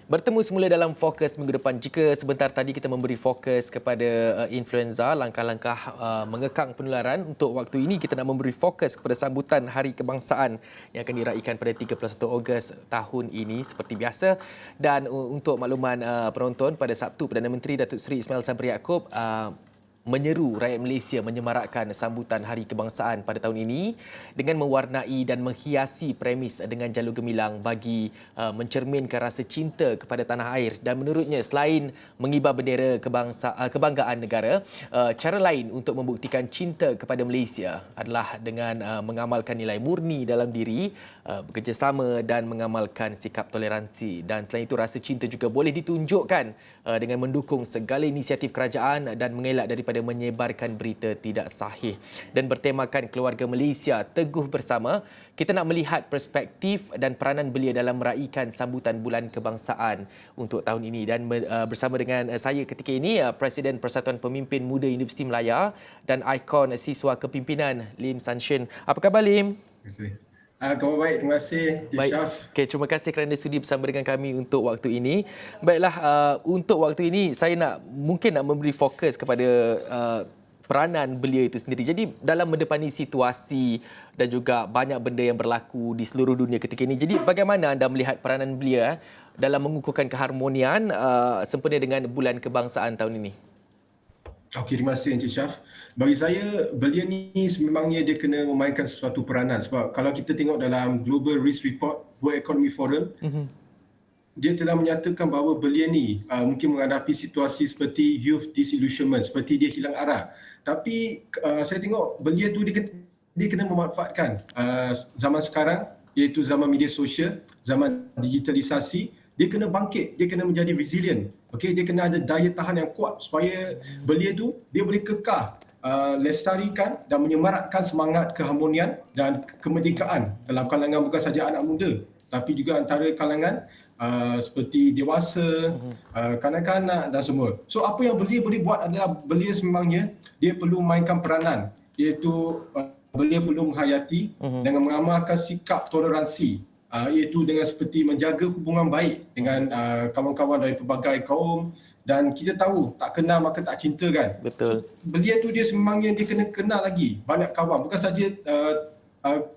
Bertemu semula dalam fokus minggu depan. Jika sebentar tadi kita memberi fokus kepada influenza, langkah-langkah mengekang penularan, untuk waktu ini kita nak memberi fokus kepada sambutan Hari Kebangsaan yang akan diraikan pada 31 Ogos tahun ini seperti biasa. Dan untuk makluman penonton, pada Sabtu Perdana Menteri Datuk Seri Ismail Sabri Yaakob menyeru rakyat Malaysia menyemarakkan sambutan Hari Kebangsaan pada tahun ini dengan mewarnai dan menghiasi premis dengan jalur gemilang bagi mencerminkan rasa cinta kepada tanah air. Dan menurutnya, selain mengibar bendera kebanggaan negara, cara lain untuk membuktikan cinta kepada Malaysia adalah dengan mengamalkan nilai murni dalam diri, bekerjasama dan mengamalkan sikap toleransi. Dan selain itu, rasa cinta juga boleh ditunjukkan dengan mendukung segala inisiatif kerajaan dan mengelak daripada menyebarkan berita tidak sahih. Dan bertemakan keluarga Malaysia teguh bersama, kita nak melihat perspektif dan peranan belia dalam meraihkan sambutan Bulan Kebangsaan untuk tahun ini. Dan bersama dengan saya ketika ini, Presiden Persatuan Pemimpin Muda Universiti Melaya dan ikon siswa kepimpinan, Lim Sanshin. Apa khabar, Lim? Terima kasih. Khabar baik, terima kasih. Baik. Okay, terima kasih kerana sudi bersama dengan kami untuk waktu ini. Baiklah, untuk waktu ini saya mungkin nak memberi fokus kepada peranan belia itu sendiri. Jadi dalam mendepani situasi dan juga banyak benda yang berlaku di seluruh dunia ketika ini. Jadi bagaimana anda melihat peranan belia dalam mengukuhkan keharmonian sempena dengan Bulan Kebangsaan tahun ini? Okey, terima kasih Encik Syaf. Bagi saya, belia ni sememangnya dia kena memainkan sesuatu peranan. Sebab kalau kita tengok dalam Global Risk Report, World Economic Forum, dia telah menyatakan bahawa belia ni mungkin menghadapi situasi seperti youth disillusionment, seperti dia hilang arah. Tapi saya tengok belia tu dia kena memanfaatkan zaman sekarang, iaitu zaman media sosial, zaman digitalisasi. Dia kena bangkit, dia kena menjadi resilient. Okey, dia kena ada daya tahan yang kuat supaya belia tu dia boleh kekal lestarikan dan menyemarakkan semangat keharmonian dan kemerdekaan dalam kalangan bukan saja anak muda tapi juga antara kalangan seperti dewasa, kanak-kanak dan semua. So apa yang belia boleh buat adalah belia sememangnya dia perlu mainkan peranan, iaitu belia perlu menghayati dengan mengamalkan sikap toleransi, iaitu dengan seperti menjaga hubungan baik dengan kawan-kawan dari pelbagai kaum. Dan kita tahu tak kenal maka tak cinta kan. Betul. So, belia tu dia sememangnya dia kena kenal lagi banyak kawan, bukan saja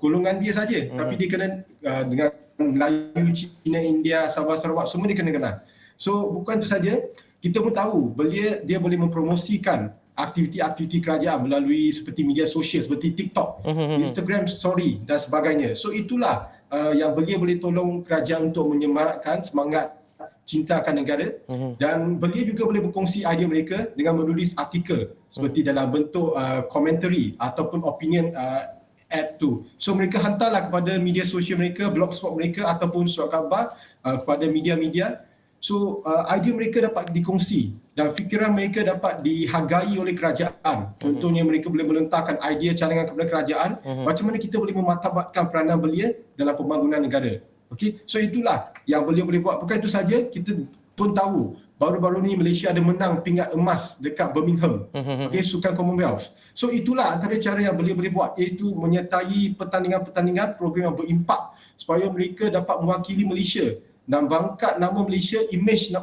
golongan dia saja, tapi dia kena dengan Melayu, Cina, India, Sabah, Sarawak, semua dia kena kenal. So bukan itu saja, kita pun tahu belia dia boleh mempromosikan aktiviti-aktiviti kerajaan melalui seperti media sosial seperti TikTok, Instagram Story dan sebagainya. So itulah yang belia boleh tolong kerajaan untuk menyemarakkan semangat cinta akan negara. Dan belia juga boleh berkongsi idea mereka dengan menulis artikel seperti dalam bentuk commentary ataupun opinion ad tu. So mereka hantarlah kepada media sosial mereka, blogspot mereka ataupun surat khabar kepada media-media. So idea mereka dapat dikongsi dan fikiran mereka dapat dihargai oleh kerajaan. Contohnya mereka boleh melontarkan idea cadangan kepada kerajaan, macam mana kita boleh memartabatkan peranan belia dalam pembangunan negara. Okey, so itulah yang belia boleh buat. Bukan itu saja, kita pun tahu baru-baru ni Malaysia ada menang pingat emas dekat Birmingham, okey, Sukan Commonwealth. So itulah antara cara yang belia boleh buat, iaitu menyertai pertandingan-pertandingan program yang berimpak supaya mereka dapat mewakili Malaysia dan bangkat nama Malaysia, image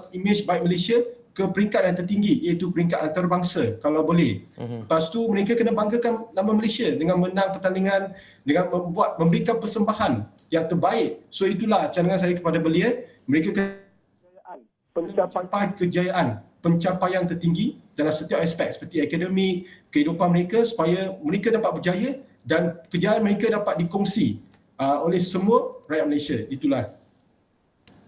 baik Malaysia ke peringkat yang tertinggi, iaitu peringkat antarabangsa kalau boleh. Lepas tu mereka kena banggakan nama Malaysia dengan menang pertandingan, dengan memberikan persembahan yang terbaik. So itulah cadangan saya kepada belia, mereka pencapaian tertinggi dalam setiap aspek seperti akademik, kehidupan mereka supaya mereka dapat berjaya dan kejayaan mereka dapat dikongsi oleh semua rakyat Malaysia. Itulah.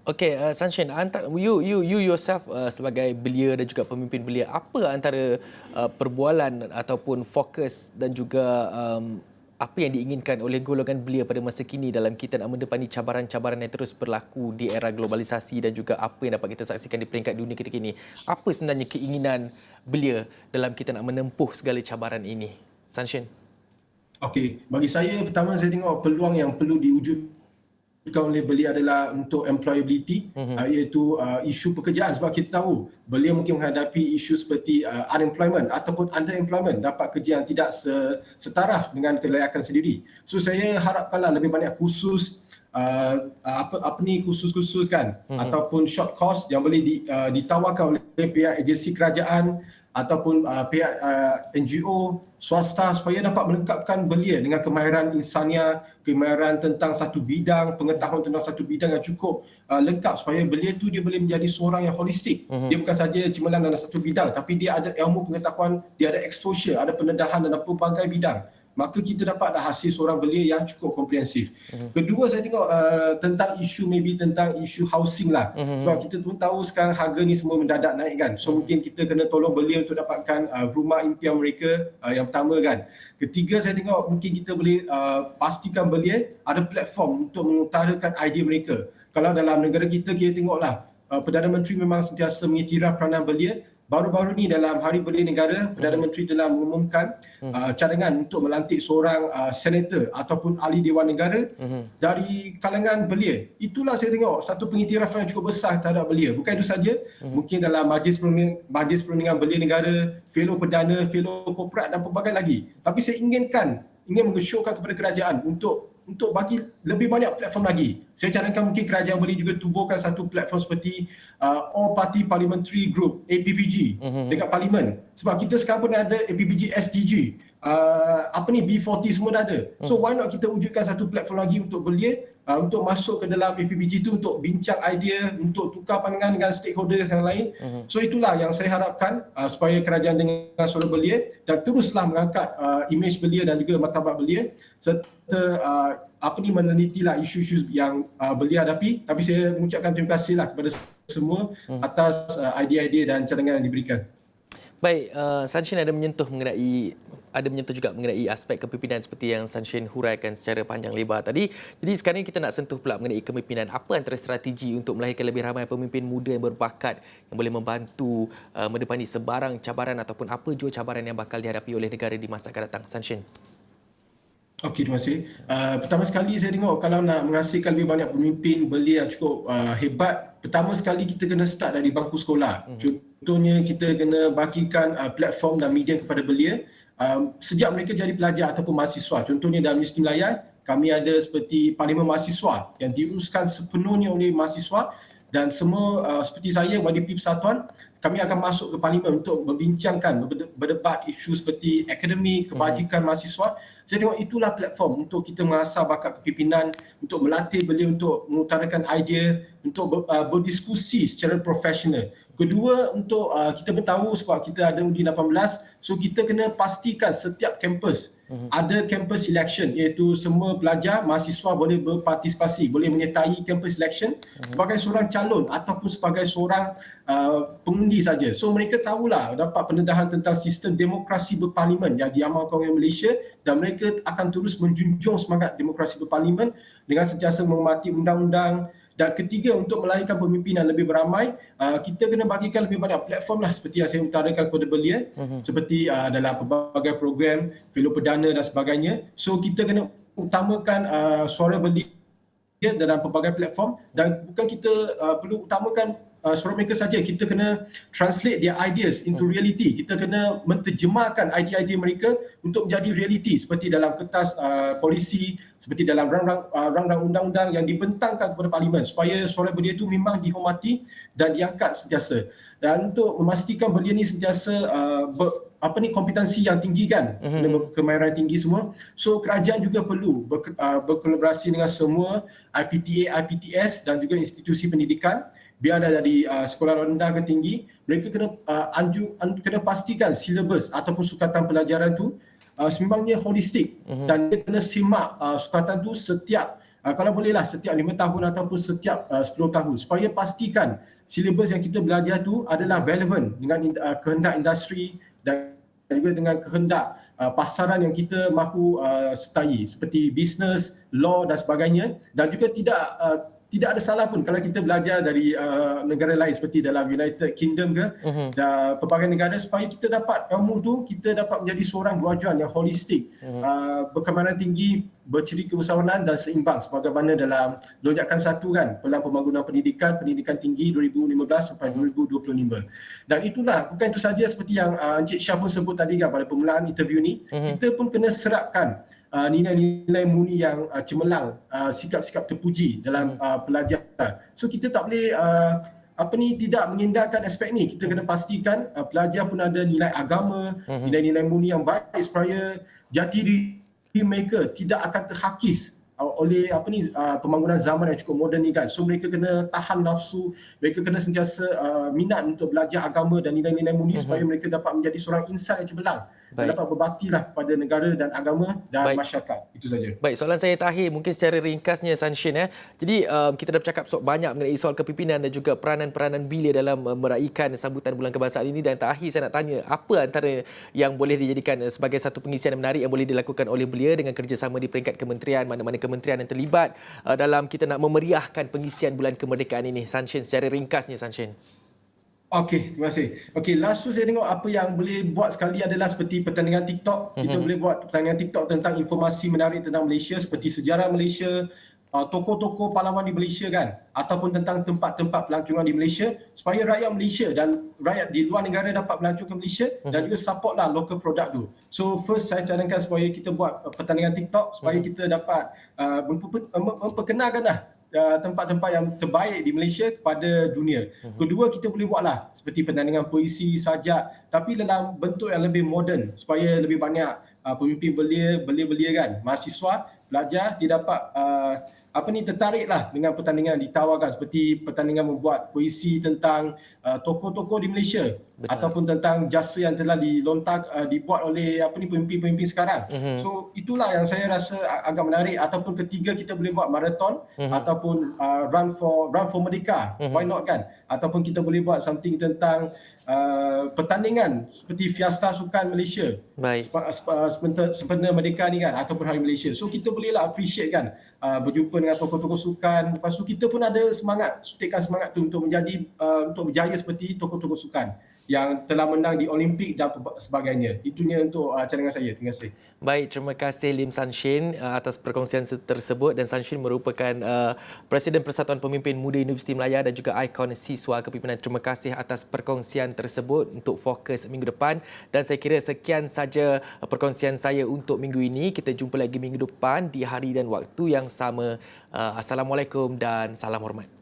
Okay, Sanshin, you yourself sebagai belia dan juga pemimpin belia, apa antara perbualan ataupun fokus dan juga apa yang diinginkan oleh golongan belia pada masa kini dalam kita nak mendepani cabaran-cabaran yang terus berlaku di era globalisasi dan juga apa yang dapat kita saksikan di peringkat dunia ketika ini? Apa sebenarnya keinginan belia dalam kita nak menempuh segala cabaran ini? Sanshin? Okey, bagi saya pertama saya tengok peluang yang perlu diwujudkan oleh belia adalah untuk employability, iaitu isu pekerjaan. Sebab kita tahu belia mungkin menghadapi isu seperti unemployment ataupun underemployment, dapat kerja yang tidak setaraf dengan kelayakan sendiri. So saya harapkanlah lebih banyak kursus kursus-kursus kan, ataupun short course yang boleh ditawarkan oleh pihak agensi kerajaan ataupun pihak NGO swasta supaya dapat melengkapkan belia dengan kemahiran insania, kemahiran tentang satu bidang, pengetahuan tentang satu bidang yang cukup lengkap supaya belia tu dia boleh menjadi seorang yang holistik. Dia bukan saja cemerlang dalam satu bidang tapi dia ada ilmu pengetahuan, dia ada exposure, ada pendedahan dalam pelbagai bidang. Maka kita dapat hasil seorang belia yang cukup komprehensif. Kedua, saya tengok tentang isu housing lah. Sebab kita pun tahu sekarang harga ni semua mendadak naik kan. So mungkin kita kena tolong belia untuk dapatkan rumah impian mereka yang pertama kan. Ketiga, saya tengok mungkin kita boleh pastikan belia ada platform untuk mengutarakan idea mereka. Kalau dalam negara kita tengoklah Perdana Menteri memang sentiasa mengiktiraf peranan belia. Baru-baru ni dalam Hari Belia Negara, Perdana Menteri telah mengumumkan cadangan untuk melantik seorang senator ataupun ahli Dewan Negara dari kalangan belia. Itulah saya tengok satu pengiktirafan yang cukup besar terhadap belia. Bukan itu saja, mungkin dalam Majlis Perundingan Belia Negara, fellow perdana, fellow korporat dan pelbagai lagi. Tapi saya ingin mengesyorkan kepada kerajaan untuk bagi lebih banyak platform lagi. Saya cadangkan mungkin kerajaan boleh juga tubuhkan satu platform seperti All Party Parliamentary Group, APPG, dekat Parlimen. Sebab kita sekarang pun ada APPG SDG, B40 semua dah ada. So why not kita wujudkan satu platform lagi untuk belia, untuk masuk ke dalam APPG itu untuk bincang idea, untuk tukar pandangan dengan stakeholders yang lain. So itulah yang saya harapkan supaya kerajaan dengan suara belia dan teruslah mengangkat imej belia dan juga martabat belia serta menelitilah isu-isu yang belia hadapi. Tapi saya mengucapkan terima kasihlah kepada semua atas idea-idea dan cadangan yang diberikan. Baik, Sanshin ada menyentuh juga mengenai aspek kepimpinan seperti yang Sanshin huraikan secara panjang lebar tadi. Jadi sekarang kita nak sentuh pula mengenai kepimpinan. Apa antara strategi untuk melahirkan lebih ramai pemimpin muda yang berbakat yang boleh membantu mendepani sebarang cabaran ataupun apa jua cabaran yang bakal dihadapi oleh negara di masa akan datang? Sanshin. Okey, terima kasih. Pertama sekali saya tengok kalau nak menghasilkan lebih banyak pemimpin belia yang cukup hebat, pertama sekali kita kena start dari bangku sekolah. Contohnya kita kena bagikan platform dan media kepada belia sejak mereka jadi pelajar ataupun mahasiswa. Contohnya dalam Universiti Melayu, kami ada seperti Parlimen Mahasiswa yang diuruskan sepenuhnya oleh mahasiswa dan semua seperti saya, YDP Persatuan, kami akan masuk ke Parlimen untuk membincangkan, berdebat isu seperti akademik, kebajikan mahasiswa. Saya tengok itulah platform untuk kita mengasah bakat kepimpinan, untuk melatih belia untuk mengutarakan idea, untuk berdiskusi secara profesional. Kedua, untuk kita bertahu sebab kita ada undi 18, so kita kena pastikan setiap kampus ada campus selection, iaitu semua pelajar, mahasiswa boleh berpartisipasi, boleh menyertai campus selection sebagai seorang calon ataupun sebagai seorang pengundi saja. So mereka tahulah, dapat pendedahan tentang sistem demokrasi berparlimen yang diamalkan oleh Malaysia dan mereka akan terus menjunjung semangat demokrasi berparlimen dengan sentiasa menghormati undang-undang. Dan ketiga, untuk melahirkan pemimpin yang lebih beramai, kita kena bagikan lebih banyak platform lah seperti yang saya utarakan kepada belia, seperti dalam pelbagai program, fellow perdana dan sebagainya. So kita kena utamakan suara belia dalam pelbagai platform dan bukan kita perlu utamakan suara mereka saja, kita kena translate their ideas into reality. Kita kena menterjemahkan idea-idea mereka untuk menjadi reality seperti dalam kertas polisi, seperti dalam rang-rang undang-undang yang dibentangkan kepada Parlimen supaya suara belia itu memang dihormati dan diangkat sentiasa. Dan untuk memastikan belia ni sentiasa kompetensi yang tinggi kan, kemahiran tinggi semua. So kerajaan juga perlu berkolaborasi dengan semua IPTA, IPTS dan juga institusi pendidikan, biar dari sekolah rendah ke tinggi, mereka kena pastikan silabus ataupun sukatan pelajaran tu sememangnya holistik dan dia kena simak sukatan tu setiap kalau bolehlah setiap 5 tahun ataupun setiap 10 tahun supaya pastikan silabus yang kita belajar tu adalah relevan dengan kehendak industri dan juga dengan kehendak pasaran yang kita mahu sertai seperti bisnes, law dan sebagainya. Dan juga tidak ada salah pun kalau kita belajar dari negara lain seperti dalam United Kingdom ke dan pelbagai negara supaya kita dapat ilmu tu, kita dapat menjadi seorang graduan yang holistik, berkemahiran tinggi, berciri keusahawanan dan seimbang sebagaimana dalam Lonjakan 1 kan, Pelan Pembangunan Pendidikan tinggi 2015 sampai 2025. Dan itulah, bukan itu saja seperti yang Encik Syah pun sebut tadi kan pada permulaan interview ni, kita pun kena serapkan nilai-nilai murni yang cemerlang, sikap-sikap terpuji dalam pelajar. So kita tak boleh tidak mengindahkan aspek ni. Kita kena pastikan pelajar pun ada nilai agama, nilai-nilai murni yang baik supaya jati diri mereka tidak akan terhakis oleh pembangunan zaman yang cukup moden ni kan. So mereka kena tahan nafsu, mereka kena sentiasa minat untuk belajar agama dan nilai-nilai murni supaya mereka dapat menjadi seorang insan yang cemerlang dan dapat berbaktilah kepada negara dan agama dan masyarakat. Itu saja. Baik, soalan saya terakhir mungkin secara ringkasnya Sanshin. Jadi kita dah bercakap banyak mengenai soal kepimpinan dan juga peranan-peranan belia dalam meraihkan sambutan Bulan Kebangsaan ini, dan terakhir saya nak tanya, apa antara yang boleh dijadikan sebagai satu pengisian yang menarik yang boleh dilakukan oleh belia dengan kerjasama di peringkat kementerian, mana-mana kementerian yang terlibat dalam kita nak memeriahkan pengisian Bulan Kemerdekaan ini? Sanshin, secara ringkasnya Sanshin. Okey, terima kasih. Okey, last tu saya tengok apa yang boleh buat sekali adalah seperti pertandingan TikTok. Kita boleh buat pertandingan TikTok tentang informasi menarik tentang Malaysia, seperti sejarah Malaysia, tokoh-tokoh pahlawan di Malaysia kan, ataupun tentang tempat-tempat pelancongan di Malaysia, supaya rakyat Malaysia dan rakyat di luar negara dapat melancong ke Malaysia dan juga supportlah local product tu. So first saya cadangkan supaya kita buat pertandingan TikTok supaya kita dapat memperkenalkanlah tempat-tempat yang terbaik di Malaysia kepada dunia. Kedua, kita boleh buatlah seperti pertandingan puisi, sajak, tapi dalam bentuk yang lebih moden supaya lebih banyak pemimpin belia kan, mahasiswa, pelajar, dia dapat tertariklah dengan pertandingan yang ditawarkan, seperti pertandingan membuat puisi tentang tokoh-tokoh di Malaysia. Betul. Ataupun tentang jasa yang telah dibuat oleh pemimpin-pemimpin sekarang. So itulah yang saya rasa agak menarik. Ataupun ketiga, kita boleh buat marathon ataupun run for Merdeka. Why not kan? Ataupun kita boleh buat something tentang pertandingan seperti Fiesta Sukan Malaysia. Baik. Sempena Merdeka ni kan, ataupun Hari Malaysia. So kita bolehlah appreciate kan, berjumpa dengan tokoh-tokoh sukan. Lepas tu kita pun ada semangat, suntikan semangat tu untuk berjaya seperti tokoh-tokoh sukan yang telah menang di Olimpik dan sebagainya. Itunya untuk cadangan saya. Terima kasih. Baik, terima kasih Lim Sanshin atas perkongsian tersebut, dan Sanshin merupakan Presiden Persatuan Pemimpin Muda Universiti Melaya dan juga ikon siswa kepimpinan. Terima kasih atas perkongsian tersebut untuk fokus minggu depan, dan saya kira sekian saja perkongsian saya untuk minggu ini. Kita jumpa lagi minggu depan di hari dan waktu yang sama. Assalamualaikum dan salam hormat.